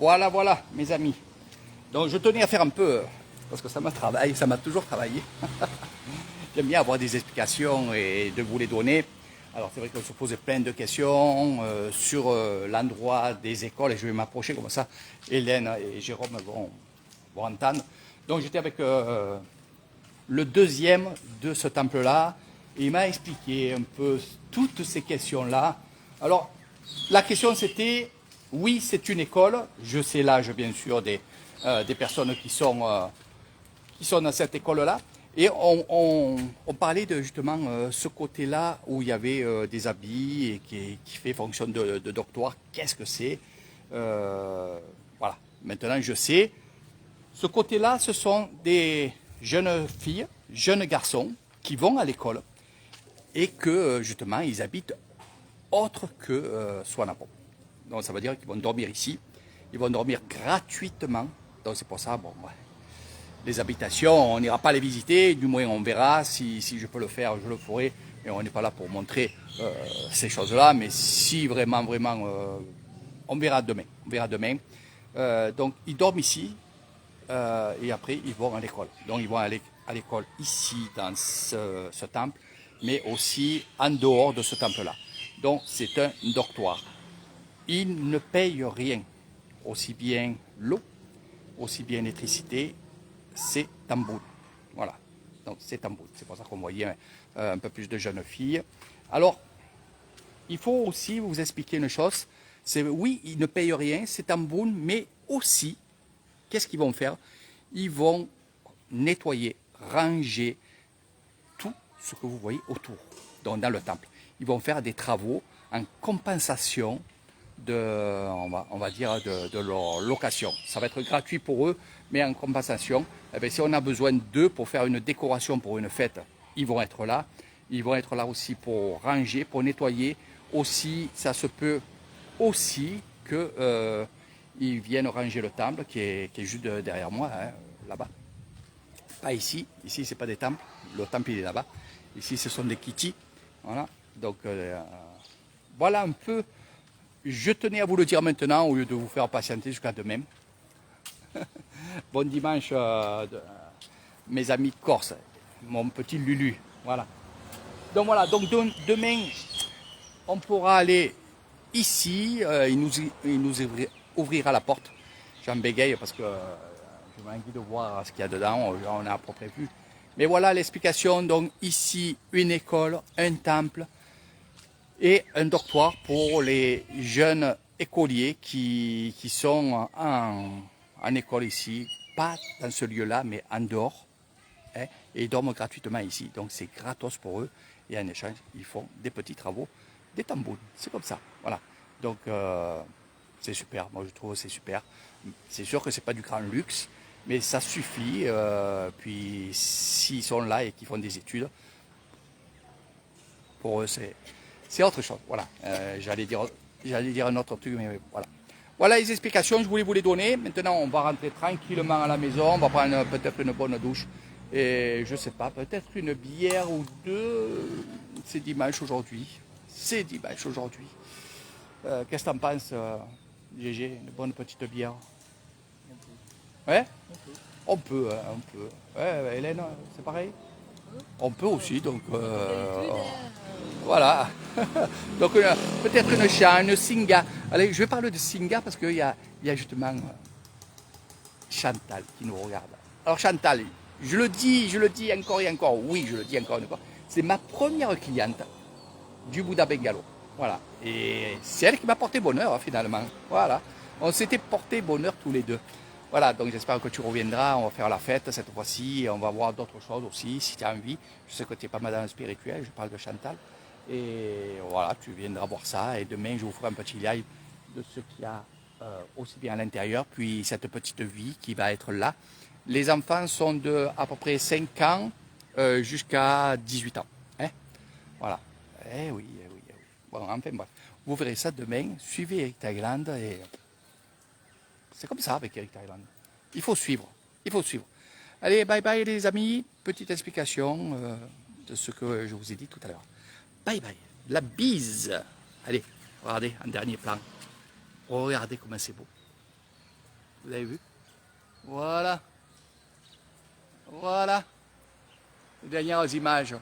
Voilà, voilà, mes amis. Donc je tenais à faire un peu, parce que ça m'a travaillé, ça m'a toujours travaillé. J'aime bien avoir des explications et de vous les donner. Alors c'est vrai qu'on se posait plein de questions sur l'endroit des écoles et je vais m'approcher comme ça. Hélène et Jérôme vont entendre. Donc j'étais avec le deuxième de ce temple-là et il m'a expliqué un peu toutes ces questions-là. Alors la question c'était, oui c'est une école, je sais l'âge bien sûr des personnes qui sont dans cette école-là. Et on parlait de justement ce côté-là où il y avait des habits et qui fait fonction de dortoir. Qu'est-ce que c'est Voilà, maintenant je sais. Ce côté-là, ce sont des jeunes filles, jeunes garçons qui vont à l'école et que justement ils habitent autre que Swannapop. Donc ça veut dire qu'ils vont dormir ici, ils vont dormir gratuitement. Donc c'est pour ça, bon, ouais. Les habitations, on n'ira pas les visiter, du moins on verra, si je peux le faire, je le ferai, mais on n'est pas là pour montrer ces choses-là, mais si vraiment, on verra demain, donc ils dorment ici, et après ils vont à l'école. Donc ils vont aller à l'école ici, dans ce temple, mais aussi en dehors de ce temple-là. Donc c'est un dortoir. Ils ne payent rien, aussi bien l'eau, aussi bien l'électricité, c'est Tambour. Voilà, donc c'est Tambour. C'est pour ça qu'on voyait un peu plus de jeunes filles. Alors, il faut aussi vous expliquer une chose. C'est oui, ils ne payent rien, c'est Tambour, mais aussi, qu'est-ce qu'ils vont faire? Ils vont nettoyer, ranger tout ce que vous voyez autour, donc dans le temple. Ils vont faire des travaux en compensation on va dire de leur location. Ça va être gratuit pour eux, mais en compensation, eh bien, si on a besoin d'eux pour faire une décoration pour une fête, ils vont être là. Ils vont être là aussi pour ranger, pour nettoyer. Aussi, ça se peut aussi qu'ils viennent ranger le temple qui est juste derrière moi, hein, là-bas. Pas ici. Ici, c'est pas des temples. Le temple, il est là-bas. Ici, ce sont des kittis. Voilà. Donc, voilà un peu. Je tenais à vous le dire maintenant au lieu de vous faire patienter jusqu'à demain. Bon dimanche, mes amis corses, mon petit Lulu. Voilà. Donc voilà, donc demain, on pourra aller ici. Il nous ouvrira la porte. J'en bégaye parce que j'ai envie de voir ce qu'il y a dedans. On a à peu près vu. Mais voilà l'explication. Donc ici, une école, un temple et un dortoir pour les jeunes écoliers qui sont en école ici, pas dans ce lieu-là, mais en dehors, hein, et ils dorment gratuitement ici. Donc c'est gratos pour eux, et en échange, ils font des petits travaux, des tambouns, c'est comme ça, voilà. Donc c'est super, moi je trouve c'est super. C'est sûr que c'est pas du grand luxe, mais ça suffit, puis s'ils sont là et qu'ils font des études, pour eux c'est autre chose, voilà. J'allais dire un autre truc, mais voilà. Voilà les explications, je voulais vous les donner. Maintenant, on va rentrer tranquillement à la maison, on va prendre peut-être une bonne douche. Et je sais pas, peut-être une bière ou deux. C'est dimanche aujourd'hui. C'est dimanche aujourd'hui. Qu'est-ce que t'en penses, GG? Une bonne petite bière? Ouais? On peut, hein, on peut. Ouais, Hélène, c'est pareil? On peut aussi, donc voilà. Donc peut-être une chat, une singa. Allez, je vais parler de singa parce qu'il y a justement Chantal qui nous regarde. Alors Chantal, je le dis encore et encore, oui, je le dis encore et encore. C'est ma première cliente du Bouddha Bengalo. Voilà. Et c'est elle qui m'a porté bonheur finalement. Voilà. On s'était porté bonheur tous les deux. Voilà, donc j'espère que tu reviendras, on va faire la fête cette fois-ci, on va voir d'autres choses aussi, si tu as envie. Je sais que tu es pas mal dans le spirituel, je parle de Chantal. Et voilà, tu viendras voir ça, et demain je vous ferai un petit live de ce qu'il y a aussi bien à l'intérieur, puis cette petite vie qui va être là. Les enfants sont de à peu près 5 ans jusqu'à 18 ans. Hein, voilà. Eh oui, eh oui, eh oui. Bon, enfin bref, vous verrez ça demain, suivez Eric Thaïlande et... C'est comme ça avec Eric Thaïlande. Il faut suivre. Il faut suivre. Allez, bye bye les amis. Petite explication de ce que je vous ai dit tout à l'heure. Bye bye. La bise. Allez, regardez en dernier plan. Regardez comment c'est beau. Vous avez vu? Voilà. Voilà. Les dernières images.